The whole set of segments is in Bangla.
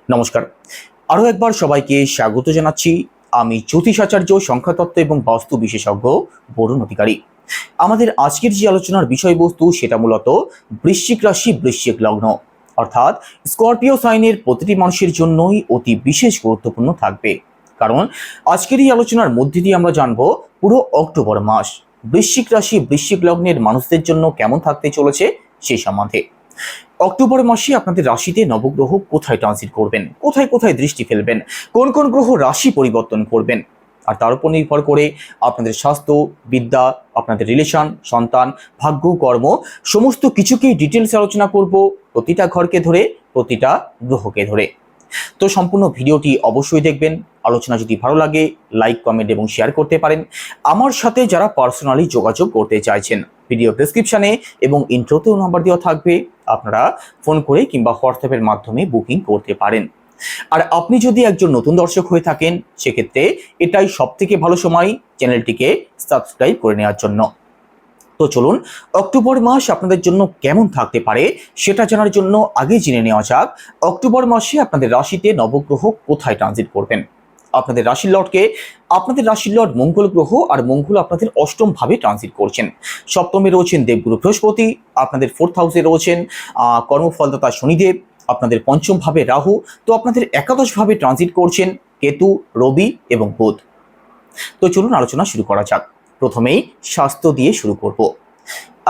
নমস্কার। আরও একবার সবাইকে স্বাগত জানাচ্ছি। আমি জ্যোতিষাচার্য, সংখ্যাতত্ত্ব এবং বাস্তু বিশেষজ্ঞ বরুণ অধিকারী। আমাদের আজকের যে আলোচনার বিষয়বস্তু সেটা মূলত বৃশ্চিক রাশি, বৃশ্চিক লগ্ন, অর্থাৎ স্করপিও সাইনের প্রতিটি মানুষের জন্যই অতি বিশেষ গুরুত্বপূর্ণ থাকবে। কারণ আজকের এই আলোচনার মধ্যে দিয়ে আমরা জানবো পুরো অক্টোবর মাস বৃশ্চিক রাশি, বৃশ্চিক লগ্নের মানুষদের জন্য কেমন থাকতে চলেছে সেই সম্বন্ধে। অক্টোবর মাসে আপনাদের রাশিতে নবগ্রহ কোথায় ট্রানজিট করবেন, কোথায় কোথায় দৃষ্টি ফেলবেন, কোন কোন গ্রহ রাশি পরিবর্তন করবেন, আর তার উপর নির্ভর করে আপনাদের স্বাস্থ্য, বিদ্যা, আপনাদের রিলেশন, সন্তান, ভাগ্য, কর্ম সমস্ত কিছুকেই ডিটেলস আলোচনা করব, প্রতিটা ঘরকে ধরে, প্রতিটা গ্রহকে ধরে। তো সম্পূর্ণ ভিডিওটি অবশ্যই দেখবেন। আলোচনা যদি ভালো লাগে লাইক, কমেন্ট এবং শেয়ার করতে পারেন। আমার সাথে যারা পার্সোনালি যোগাযোগ করতে চাইছেন, ভিডিও ডেসক্রিপশনে এবং ইন্ট্রোতেও নাম্বার দেওয়া থাকবে, আপনারা ফোন করে কিংবা হোয়াটসঅ্যাপের মাধ্যমে বুকিং করতে পারেন। আর আপনি যদি একজন নতুন দর্শক হয়ে থাকেন, সেক্ষেত্রে এটাই সবথেকে ভালো সময় চ্যানেলটিকে সাবস্ক্রাইব করে নেওয়ার জন্য। তো চলুন অক্টোবর মাস আপনাদের জন্য কেমন থাকতে পারে সেটা জানার জন্য আগে জেনে নেওয়া যাক অক্টোবর মাসে আপনাদের রাশিতে নবগ্রহ কোথায় ট্রানজিট করবেন। আপনাদের রাশির লর্ডকে, আপনাদের রাশির লর্ড মঙ্গল গ্রহ, আর মঙ্গল আপনাদের অষ্টম ভাবে ট্রানজিট করছেন। সপ্তমে রয়েছেন দেবগুরু বৃহস্পতি, আপনাদের ফোর্থ হাউসে রয়েছেন কর্মফলদাতা শনিদেব, আপনাদের পঞ্চম ভাবে রাহু, তো আপনাদের একাদশ ভাবে ট্রানজিট করছেন কেতু, রবি এবং বুধ। তো চলুন আলোচনা শুরু করা যাক। প্রথমেই স্বাস্থ্য দিয়ে শুরু করব।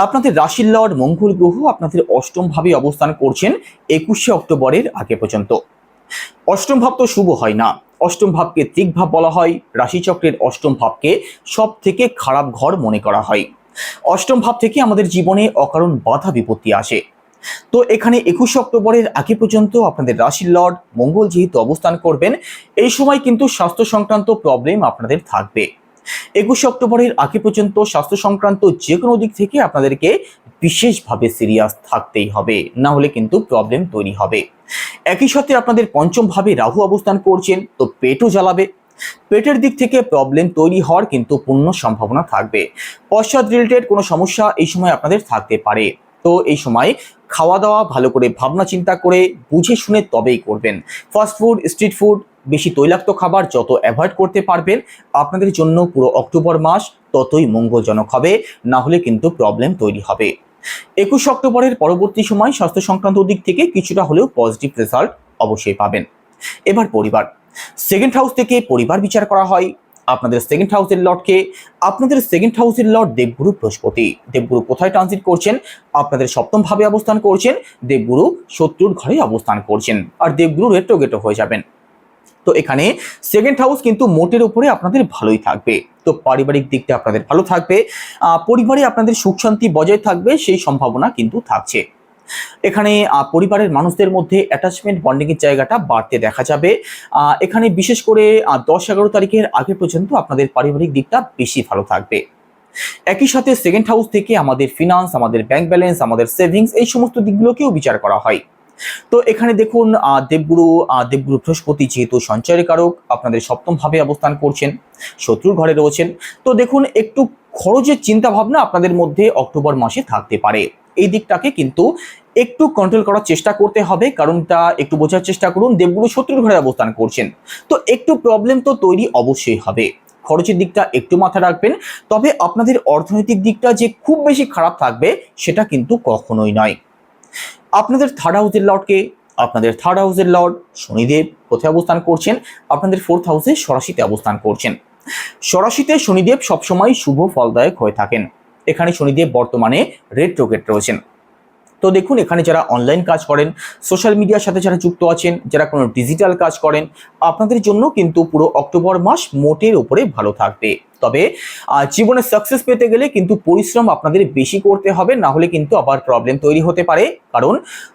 আপনাদের রাশির লর্ড মঙ্গল গ্রহ আপনাদের অষ্টম ভাবে অবস্থান করছেন 21শে অক্টোবরের আগে পর্যন্ত। অষ্টম ভাব তো শুভ হয় না, অষ্টম ভাবকে দিকভাব বলা হয়। রাশিচক্রের অষ্টম ভাবকে সব থেকে খারাপ ঘর মনে করা হয়। অষ্টম ভাব থেকে আমাদের জীবনে অকারণ বাধা বিপত্তি আসে। তো এখানে 21শে অক্টোবরের আগে পর্যন্ত আপনাদের রাশির লর্ড মঙ্গল যেহেতু অবস্থান করবেন, এই সময় কিন্তু স্বাস্থ্য সংক্রান্ত প্রবলেম আপনাদের থাকবে। 21শে অক্টোবরের আগে পর্যন্ত স্বাস্থ্য সংক্রান্ত যে কোনো দিক থেকে আপনাদেরকে বিশেষভাবে সিরিয়াস থাকতেই হবে, না হলে কিন্তু প্রবলেম তৈরি হবে। একই সাথে আপনাদের পঞ্চম ভাবে রাহু অবস্থান করছেন, তো পেটও জ্বালাবে। পেটের দিক থেকে প্রবলেম তৈরি হওয়ার কিন্তু পূর্ণ সম্ভাবনা থাকবে। পশ্চাৎ রিলেটেড কোনো সমস্যা এই সময় আপনাদের থাকতে পারে। তো এই সময় খাওয়া দাওয়া ভালো করে ভাবনা চিন্তা করে বুঝে শুনে তবেই করবেন। ফাস্ট ফুড, স্ট্রিট ফুড, বেশি তৈলাক্ত খাবার যত অ্যাভয়েড করতে পারবেন আপনাদের জন্য পুরো অক্টোবর মাস ততই মঙ্গলজনক হবে, না হলে কিন্তু প্রবলেম তৈরি হবে। 21 অক্টোবরের পরবর্তী সময় স্বাস্থ্য সংক্রান্ত দিক থেকে কিছুটা হলেও পজিটিভ রেজাল্ট অবশ্যই পাবেন। এবার পরিবার, সেকেন্ড হাউস থেকে পরিবার বিচার করা হয়। আপনাদের সেকেন্ড হাউসের লর্ডকে, আপনাদের সেকেন্ড হাউসের লর্ড দেবগুরু বৃহস্পতি। দেবগুরু কোথায় ট্রানজিট করছেন? আপনাদের সপ্তম ভাবে অবস্থান করছেন। দেবগুরু শত্রুর ঘরে অবস্থান করছেন, আর দেবগুরু রেট্রোগেটও হয়ে যাবেন। তো এখানে সেকেন্ড হাউস কিন্তু মোটের উপরে আপনাদের ভালোই থাকবে। তো পারিবারিক দিকটা আপনাদের ভালো থাকবে, পরিবারে আপনাদের সুখ শান্তি বজায় থাকবে সেই সম্ভাবনা কিন্তু থাকছে। এখানে পরিবারের মানুষদের মধ্যে অ্যাটাচমেন্ট, বন্ডিং এর জায়গাটা বাড়তে দেখা যাবে। এখানে বিশেষ করে 10-11 তারিখের আগে পর্যন্ত আপনাদের পারিবারিক দিকটা বেশি ভালো থাকবে। একই সাথে সেকেন্ড হাউস থেকে আমাদের ফিনান্স, আমাদের ব্যাংক ব্যালেন্স, আমাদের সেভিংস, এই সমস্ত দিকগুলোকেও বিচার করা হয়। তো এখানে দেখুন দেবগুরু বৃহস্পতি যেহেতু সঞ্চয়ের কারক, আপনাদের সপ্তম ভাবে অবস্থান করছেন, শত্রুর ঘরে রয়েছেন। তো দেখুন একটু খরচের চিন্তা ভাবনা আপনাদের মধ্যে অক্টোবর মাসে থাকতে পারে। এই দিকটাকে কিন্তু একটু কন্ট্রোল করার চেষ্টা করতে হবে, কারণটা একটু বোঝার চেষ্টা করুন। দেবগুরু শত্রুর ঘরে অবস্থান করছেন, তো একটু প্রবলেম তো তৈরি অবশ্যই হবে। খরচের দিকটা একটু মাথায় রাখবেন। তবে আপনাদের অর্থনৈতিক দিকটা যে খুব বেশি খারাপ থাকবে সেটা কিন্তু কখনোই নয়। আপনাদের থার্ড হাউসের লর্ডকে, আপনাদের থার্ড হাউসের লর্ড শনিদেব কোথায় অবস্থান করছেন? আপনাদের ফোর্থ হাউসে সরাসিতে অবস্থান করছেন। সরাসিতে শনিদেব সবসময় শুভ ফলদায়ক হয়ে থাকেন। এখানে শনিদেব বর্তমানে রেট্রোগেট রয়েছেন। তো দেখুন এখানে যারা অনলাইন কাজ করেন, সোশ্যাল মিডিয়ার সাথে যারা যুক্ত আছেন, যারা কোনো ডিজিটাল কাজ করেন, আপনাদের জন্য কিন্তু পুরো অক্টোবর মাস মোটের উপরে ভালো থাকবে। তবে জীবনে সাকসেস পেতে গেলে কিন্তু পরিশ্রম আপনাদের বেশি করতে হবে, না হলে কিন্তু আবার প্রবলেম তৈরি হতে পারে। কারণ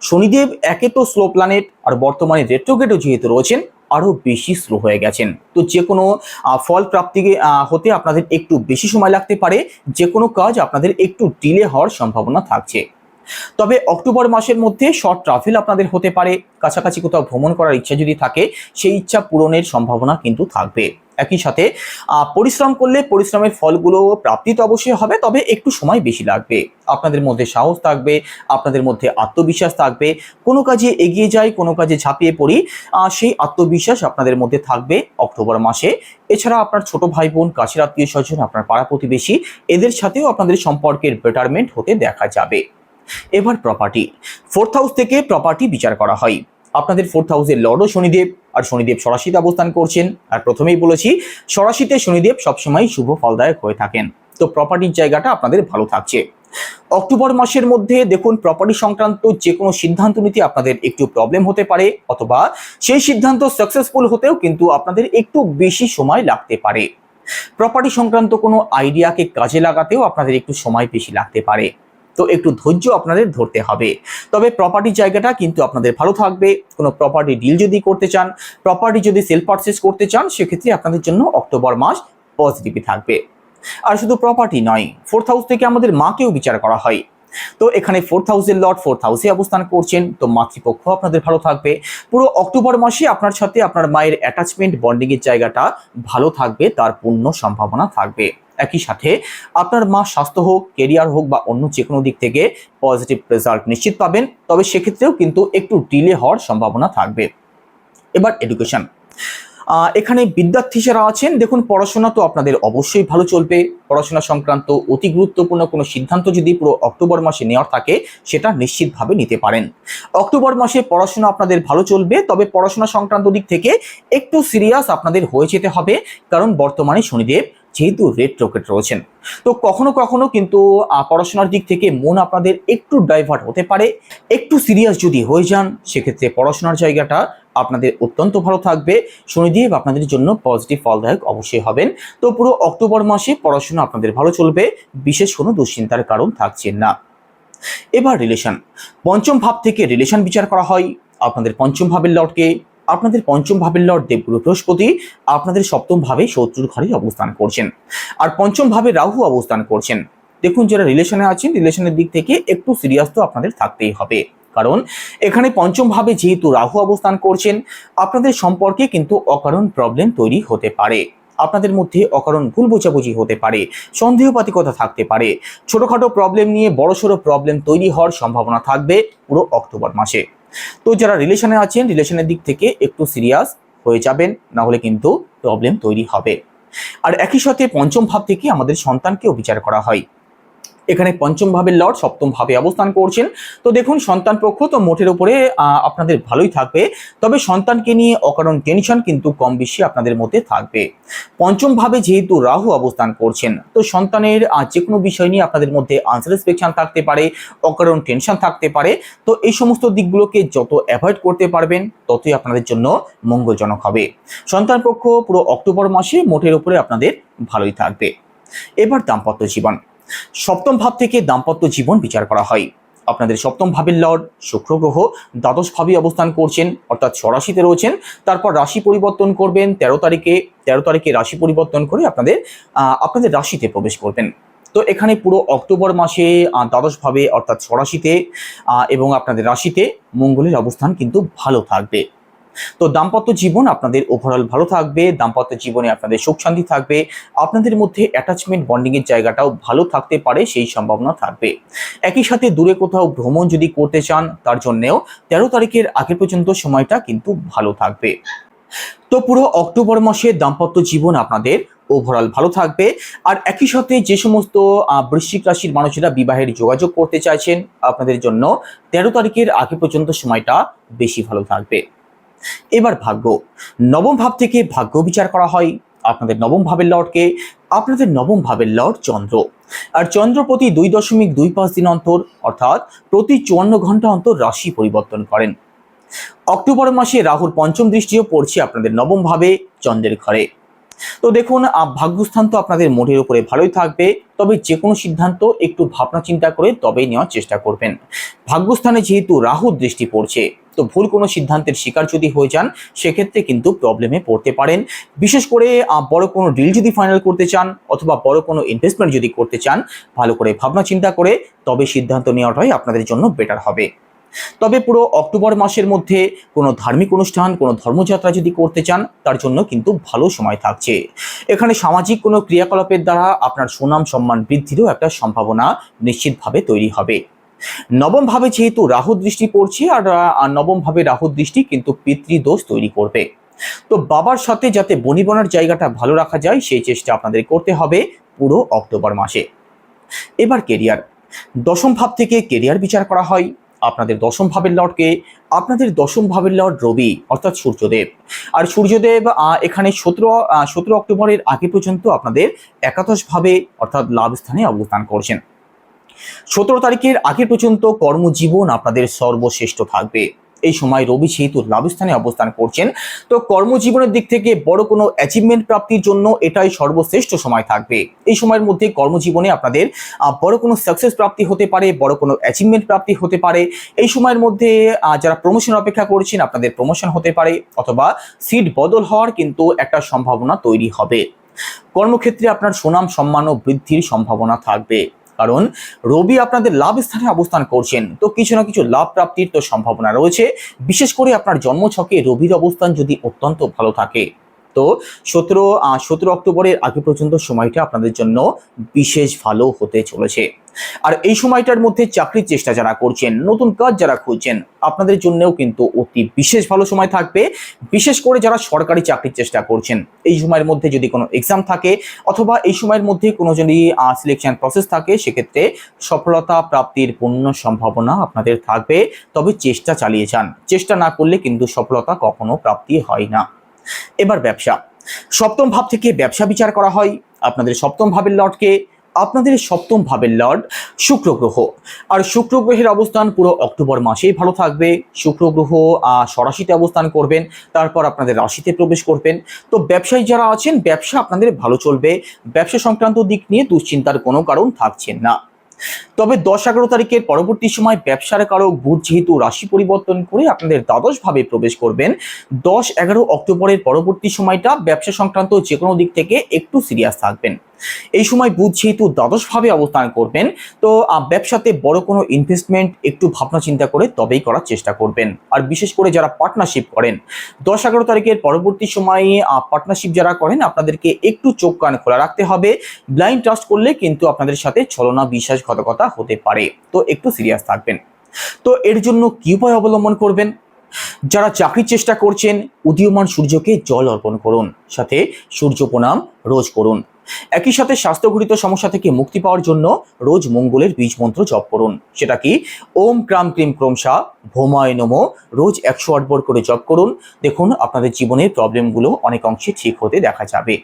শনিদেব একে তো স্লো প্ল্যানেট, আর বর্তমানে রেট্রোগেটও যেহেতু রয়েছেন আরও বেশি স্লো হয়ে গেছেন। তো যে কোনো ফল প্রাপ্তি হতে আপনাদের একটু বেশি সময় লাগতে পারে, যে কোনো কাজ আপনাদের একটু ডিলে হওয়ার সম্ভাবনা থাকছে। তবে অক্টোবর মাসের মধ্যে শর্ট ট্রাভেল আপনাদের হতে পারে। কাছাকাছি কোথাও ভ্রমণ করার ইচ্ছা যদি থাকে, সেই ইচ্ছা পূরণের সম্ভাবনা কিন্তু থাকবে। একই সাথে পরিশ্রম করলে পরিশ্রমের ফলগুলো প্রাপ্তি তো অবশ্যই হবে, তবে একটু সময় বেশি লাগবে। আপনাদের মধ্যে সাহস থাকবে, আপনাদের মধ্যে আত্মবিশ্বাস থাকবে, কোনো কাজে এগিয়ে যাই, কোনো কাজে ঝাঁপিয়ে পড়ি, সেই আত্মবিশ্বাস আপনাদের মধ্যে থাকবে অক্টোবর মাসে। এছাড়া আপনার ছোট ভাই বোন, কাছের আত্মীয় স্বজন, আপনার পাড়া প্রতিবেশী, এদের সাথেও আপনাদের সম্পর্কের বেটারমেন্ট হতে দেখা যাবে। এবার প্রপার্টি, 4th হাউস থেকে প্রপার্টি বিচার করা হয়। আপনাদের 4th হাউসের লর্ডও শনিদেব, আর শনিদেব ষড়াশিতে অবস্থান করছেন। আর প্রথমেই বলেছি, ষড়াশিতে শনিদেব সবসময় শুভ ফলদায়ক হয়ে থাকেন। তো প্রপার্টির জায়গাটা আপনাদের ভালো থাকছে। অক্টোবর মাসের মধ্যে দেখুন, প্রপার্টি সংক্রান্ত যে কোনো সিদ্ধান্ত নিতে আপনাদের একটু প্রবলেম হতে পারে, অথবা সেই সিদ্ধান্ত সাকসেসফুল হতেও কিন্তু আপনাদের একটু বেশি সময় লাগতে পারে। প্রপার্টি সংক্রান্ত কোনো আইডিয়াকে কাজে লাগাতেও আপনাদের একটু সময় বেশি লাগতে পারে। তো একটু ধৈর্য আপনাদের ধরতে হবে। তবে প্রপার্টির জায়গাটা কিন্তু আপনাদের ভালো থাকবে। কোনো প্রপার্টি ডিল যদি করতে চান, প্রপার্টি যদি সেল পারচেস করতে চান, সেক্ষেত্রে আপনাদের জন্য অক্টোবর মাস পজিটিভই থাকবে। আর শুধু প্রপার্টি নয়, 4th হাউস থেকে আমাদের মাকেও বিচার করা হয়। তো এখানে 4th হাউসের লর্ড 4th হাউসে অবস্থান করছেন, তো মাতৃপক্ষ আপনাদের ভালো থাকবে। পুরো অক্টোবর মাসে আপনার সাথে আপনার মায়ের অ্যাটাচমেন্ট, বন্ডিং এর জায়গাটা ভালো থাকবে, তার পূর্ণ সম্ভাবনা থাকবে। একই সাথে আপনার মা স্বাস্থ্য হোক, কেরিয়ার হোক বা অন্য যে কোনো দিক থেকে পজিটিভ রেজাল্ট নিশ্চিত পাবেন, তবে সেক্ষেত্রেও কিন্তু একটু ডিলে হওয়ার সম্ভাবনা থাকবে। এবার এডুকেশন, এখানে বিদ্যার্থী যারা আছেন, দেখুন পড়াশোনা তো আপনাদের অবশ্যই ভালো চলবে। পড়াশোনা সংক্রান্ত অতি গুরুত্বপূর্ণ কোনো সিদ্ধান্ত যদি পুরো অক্টোবর মাসে নেওয়ার থাকে, সেটা নিশ্চিতভাবে নিতে পারেন। অক্টোবর মাসে পড়াশোনা আপনাদের ভালো চলবে, তবে পড়াশোনা সংক্রান্ত দিক থেকে একটু সিরিয়াস আপনাদের হয়ে যেতে হবে, কারণ বর্তমানে শনিদেব যেহেতু রেট্রোগেট রয়েছেন, তো কখনো কখনো কিন্তু পড়াশোনার দিক থেকে মন আপনাদের একটু ডাইভার্ট হতে পারে। একটু সিরিয়াস যদি হয়ে যান, সেক্ষেত্রে পড়াশোনার জায়গাটা আপনাদের অত্যন্ত ভালো থাকবে। শনিদেব আপনাদের জন্য পজিটিভ ফলদায়ক অবশ্যই হবেন। তো পুরো অক্টোবর মাসে পড়াশোনা আপনাদের ভালো চলবে, বিশেষ কোনো দুশ্চিন্তার কারণ থাকছে না। এবার রিলেশন, পঞ্চম ভাব থেকে রিলেশন বিচার করা হয়। আপনাদের পঞ্চম ভাবের লর্ডকে, আপনাদের পঞ্চম ভাবের লর্ড দেবগুরু বৃহস্পতি আপনাদের সপ্তম ভাবে শত্রুর ঘরে অবস্থান করছেন, আর পঞ্চম ভাবে রাহু অবস্থান করছেন। দেখুন, যারা রিলেশনে আছেন, রিলেশনের দিক থেকে একটু সিরিয়াস তো আপনাদের থাকতেই হবে, কারণ এখানে পঞ্চম ভাবে যেহেতু রাহু অবস্থান করছেন, আপনাদের সম্পর্কে কিন্তু অকারণ প্রবলেম তৈরি হতে পারে। আপনাদের মধ্যে অকারণ ভুল বোঝাবুঝি হতে পারে, সন্দেহপাতিকতা থাকতে পারে, ছোটখাটো প্রবলেম নিয়ে বড়সড় প্রবলেম তৈরি হওয়ার সম্ভাবনা থাকবে পুরো অক্টোবর মাসে। তো যারা রিলেশনে আছেন, রিলেশনের দিক থেকে একটু সিরিয়াস হয়ে যাবেন, না হলে কিন্তু প্রবলেম তৈরি হবে। আর একই সাথে পঞ্চম ভাব থেকে আমাদের সন্তানকেও বিচার করা হয়। এখানে পঞ্চম ভাবের লর্ড সপ্তম ভাবে অবস্থান করছেন। তো দেখুন, সন্তান পক্ষ তো মোটের উপরে আপনাদের ভালোই থাকবে, তবে সন্তানকে নিয়ে অকারণ টেনশন কিন্তু কম বেশি আপনাদের মধ্যে থাকবে। পঞ্চম ভাবে যেহেতু রাহু অবস্থান করছেন, তো সন্তানের যে কোনো বিষয় নিয়ে আপনাদের মধ্যে আনস্যাটিসফ্যাকশন থাকতে পারে, অকারণ টেনশন থাকতে পারে। তো এই সমস্ত দিকগুলোকে যত অ্যাভয়েড করতে পারবেন, ততই আপনাদের জন্য মঙ্গলজনক হবে। সন্তান পক্ষ পুরো অক্টোবর মাসে মোটের উপরে আপনাদের ভালোই থাকবে। এবার দাম্পত্য জীবন, সপ্তম ভাব থেকে দাম্পত্য জীবন বিচার করা হয়। আপনাদের সপ্তম ভাবের লর্ড শুক্র গ্রহ দ্বাদশ ভাবে অবস্থান করছেন, অর্থাৎ ষড়াশিতে রয়েছেন। তারপর রাশি পরিবর্তন করবেন 13 তারিখে রাশি পরিবর্তন করে আপনাদের রাশিতে প্রবেশ করবেন। তো এখানে পুরো অক্টোবর মাসে দ্বাদশ ভাবে অর্থাৎ ষড়াশিতে এবং আপনাদের রাশিতে মঙ্গলের অবস্থান কিন্তু ভালো থাকবে। তো দাম্পত্য জীবন আপনাদের ওভারঅল ভালো থাকবে, দাম্পত্য জীবনে আপনাদের সুখ শান্তি থাকবে, আপনাদের মধ্যে অ্যাটাচমেন্ট বন্ডিং এর জায়গাটাও ভালো থাকতে পারে, সেই সম্ভাবনা থাকবে। একই সাথে দূরে কোথাও ভ্রমণ যদি করতে চান, তার জন্যেও 13 তারিখের আগে পর্যন্ত সময়টা কিন্তু ভালো থাকবে। তো পুরো অক্টোবর মাসে দাম্পত্য জীবন আপনাদের ওভারঅল ভালো থাকবে। আর একই সাথে যে সমস্ত বৃশ্চিক রাশির মানুষেরা বিবাহের যোগাযোগ করতে চাইছেন, আপনাদের জন্য 13 তারিখের আগে পর্যন্ত সময়টা বেশি ভালো থাকবে। এবার ভাগ্য, নবম ভাব থেকে ভাগ্য বিচার করা হয়। আপনাদের নবম ভাবের লর্ডকে, আপনাদের নবম ভাবের লর্ড চন্দ্র, আর চন্দ্র প্রতি 2.25 দিন অন্তর, অর্থাৎ প্রতি 54 ঘন্টা অন্তর রাশি পরিবর্তন করেন। অক্টোবর মাসে রাহুর পঞ্চম দৃষ্টিও পড়ছে আপনাদের নবম ভাবে চন্দ্রের ঘরে। তো দেখুন, ভাগ্যস্থান তো আপনাদের মোটের উপরে ভালোই থাকবে, তবে যে কোনো সিদ্ধান্ত একটু ভাবনা চিন্তা করে তবেই নেওয়ার চেষ্টা করবেন। ভাগ্যস্থানে যেহেতু রাহুর দৃষ্টি পড়ছে, তো ভুল কোনো সিদ্ধান্তের শিকার যদি হয়ে যান, সেক্ষেত্রে কিন্তু প্রবলেমে পড়তে পারেন। বিশেষ করে বড় কোনো ডিল যদি ফাইনাল করতে চান, অথবা বড় কোনো ইনভেস্টমেন্ট যদি করতে চান, ভালো করে ভাবনা চিন্তা করে তবে সিদ্ধান্ত নেওয়াটাই আপনাদের জন্য বেটার হবে। তবে পুরো অক্টোবর মাসের মধ্যে কোনো ধার্মিক অনুষ্ঠান, কোনো ধর্মযাত্রা যদি করতে চান, তার জন্য কিন্তু ভালো সময় থাকছে। এখানে সামাজিক কোনো ক্রিয়াকলাপের দ্বারা আপনার সুনাম সম্মান বৃদ্ধিরও একটা সম্ভাবনা নিশ্চিতভাবে তৈরি হবে। নবম ভাবে যেহেতু রাহু দৃষ্টি পড়ছে, আর নবম ভাবে রাহু দৃষ্টি কিন্তু পিতৃদোষ তৈরি করবে। তো বাবার সাথে যাতে বনিবনার জায়গাটা ভালো রাখা যায়, সেই চেষ্টা আপনাদের করতে হবে পুরো অক্টোবর মাসে। এবার কেরিয়ার, দশম ভাব থেকে কেরিয়ার বিচার করা হয়। আপনাদের দশম ভাবের লর্ডকে, আপনাদের দশম ভাবের লর্ড রবি অর্থাৎ সূর্যদেব। আর সূর্যদেব এখানে 17 অক্টোবরের আগে পর্যন্ত আপনাদের একাদশ ভাবে অর্থাৎ লাভ স্থানে অবস্থান করছেন। 17 তারিখের আগে পর্যন্ত কর্মজীবন আপনাদের সর্বশ্রেষ্ঠ থাকবে। এই সময় রবি যেহেতু লাভস্থানে অবস্থান করছেন, তো কর্মজীবনের দিক থেকে বড় কোনো অ্যাচিভমেন্ট প্রাপ্তির জন্য এটাই সর্বশ্রেষ্ঠ সময় থাকবে। এই সময়ের মধ্যে কর্মজীবনে আপনাদের বড় কোনো সাকসেস প্রাপ্তি হতে পারে, বড় কোনো অ্যাচিভমেন্ট প্রাপ্তি হতে পারে। এই সময়ের মধ্যে যারা প্রমোশন অপেক্ষা করছেন, আপনাদের প্রমোশন হতে পারে, অথবা সিট বদল হওয়ার কিন্তু একটা সম্ভাবনা তৈরি হবে। কর্মক্ষেত্রে আপনার সুনাম সম্মান ও বৃদ্ধির সম্ভাবনা থাকবে, কারণ রবি আপনাদের লাভ স্থানে অবস্থান করছেন। তো কিছু না কিছু লাভ প্রাপ্তির তো সম্ভাবনা রয়েছে। বিশেষ করে আপনার জন্মছকে রবির অবস্থান যদি অত্যন্ত ভালো থাকে, তো 17 অক্টোবরের আগে পর্যন্ত সময়টা আপনাদের জন্য বিশেষ ভালো হতে চলেছে। আর এই সময়টার মধ্যে চাকরির চেষ্টা যারা করছেন, নতুন কাজ যারা খুঁজছেন, আপনাদের জন্যও কিন্তু অতি বিশেষ ভালো সময় থাকবে। বিশেষ করে যারা সরকারি চাকরির চেষ্টা করছেন, এই সময়ের মধ্যে যদি কোনো এক্সাম থাকে, অথবা এই সময়ের মধ্যে কোনো যদি সিলেকশন প্রসেস থাকে, সেক্ষেত্রে সফলতা প্রাপ্তির পূর্ণ সম্ভাবনা আপনাদের থাকবে। তবে চেষ্টা চালিয়ে যান, চেষ্টা না করলে কিন্তু সফলতা কখনো প্রাপ্তি হয় না। এবার ব্যবসা, সপ্তম ভাব থেকে ব্যবসা বিচার করা হয়। আপনাদের সপ্তম ভাবের লর্ডকে, আপনাদের সপ্তম ভাবের লর্ড শুক্র গ্রহ। আর শুক্র গ্রহের অবস্থান পুরো অক্টোবর মাসেই ভালো থাকবে। শুক্র গ্রহ স্বরাশিতে অবস্থান করবেন, তারপর আপনাদের রাশিতে প্রবেশ করবেন। তো ব্যবসায়ী যারা আছেন, ব্যবসা আপনাদের ভালো চলবে। ব্যবসা সংক্রান্ত দিক নিয়ে দুশ্চিন্তার কোনো কারণ থাকছে না। তবে 10-11 তারিখের পরবর্তী সময় ব্যবসার কারক বুধ যেহেতু রাশি পরিবর্তন করে আপনাদের দ্বাদশ ভাবে প্রবেশ করবেন, 10-11 অক্টোবরের পরবর্তী সময়টা ব্যবসা সংক্রান্ত যে কোনো দিক থেকে একটু সিরিয়াস থাকবেন। এই সময় বুধ যেহেতু দ্বাদশ ভাবে অবস্থান করবেন, তো ব্যবসাতে বড় কোনো ইনভেস্টমেন্ট একটু ভাবনা চিন্তা করে তবেই করার চেষ্টা করবেন। আর বিশেষ করে যারা পার্টনারশিপ করেন, 10-11 তারিখের পরবর্তী সময়ে পার্টনারশিপ যারা করেন, আপনাদেরকে একটু চোখ কান খোলা রাখতে হবে। ব্লাইন্ড ট্রাস্ট করলে কিন্তু আপনাদের সাথে ছলনা বিশ্বাসঘাতকতা হতে পারে, তো একটু সিরিয়াস থাকবেন। তো এর জন্য কি উপায় অবলম্বন করবেন? যারা চাকরির চেষ্টা করছেন, উদীয়মান সূর্যকে জল অর্পণ করুন, সাথে সূর্য প্রণাম রোজ করুন। একই সাথে স্বাস্থ্যঘটিত সমস্যা থেকে মুক্তি পাওয়ার জন্য রোজ মঙ্গলের বীজ মন্ত্র জপ করুন। সেটা কি? ওম ক্রাম ক্রিম ক্রমশা ভৌমায় নমঃ, রোজ 108 বার করে জপ করুন। দেখুন আপনাদের জীবনের প্রবলেমগুলো অনেক অংশে ঠিক হতে দেখা যাবে।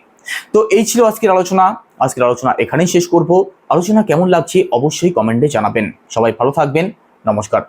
তো এই ছিল আজকের আলোচনা। আজকের আলোচনা এখানেই শেষ করব। আলোচনা কেমন লাগছে অবশ্যই কমেন্টে জানাবেন। সবাই ভালো থাকবেন। নমস্কার।